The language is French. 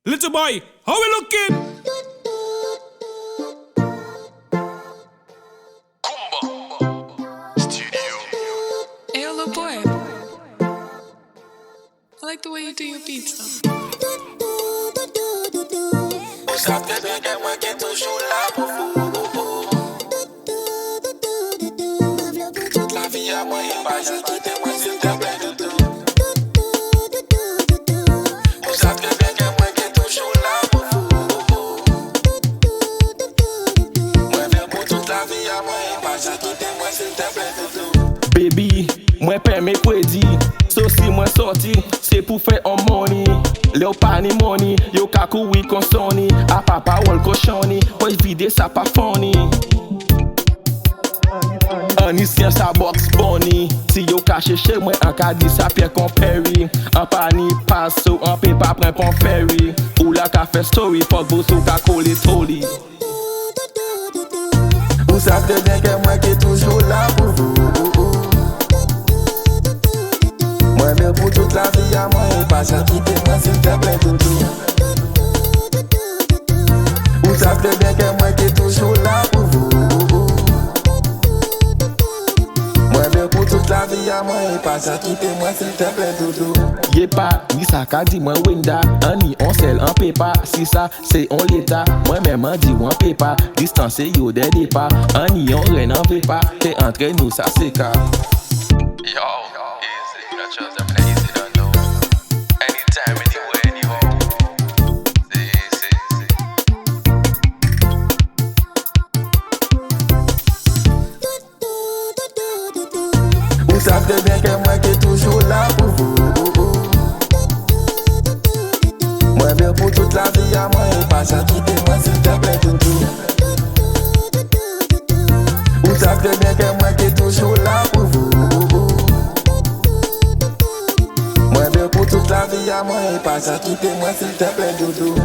Little boy, how we looking? Hey, yo, little boy. I like the way you do your beats, though. Baby, moi permets crédit. So si moi sorti, c'est pour faire un money. Léo pas ni money, yo kakou oui consoni. A papa wol cochoni, moi vide ça pas funny. Anisien sa box bunny. Si yo caché chez moi, en cas dit ça pierre qu'on perry. En pani passo, en paye pas prend pon ferry. Ou la ka fait story, fuck vous ou ka coller toli. Vous savez bien que moi qui est toujours là pour vous. Moi mais pour toute la vie à moi et pas ça quitter moi s'il te plaît doudou. Vous savez bien que moi qui est toujours là pour vous. Moi mais pour toute la vie à moi et pas ça quitter moi s'il te plaît doudou. Yé pas, ni ça ka dit moi winda. Ani on sel en paye pas. Si ça c'est on l'état. Moi même en dit on paye pas. Distance yo des dépas. Ani on rien en paye pas. T'es entre nous ça c'est car. Yo, easy, not sure I'm easy, don't know. Anytime, anywhere, anyhow. See. Vous savez bien que moi qui est toujours là pour vous. Moi bien pour toute la vie à moi et pas ça quitter moi s'il te plaît doudou. Vous savez bien que moi qui est toujours là pour vous. Moi bien pour toute la vie à moi et pas ça quitter moi s'il te plaît doudou.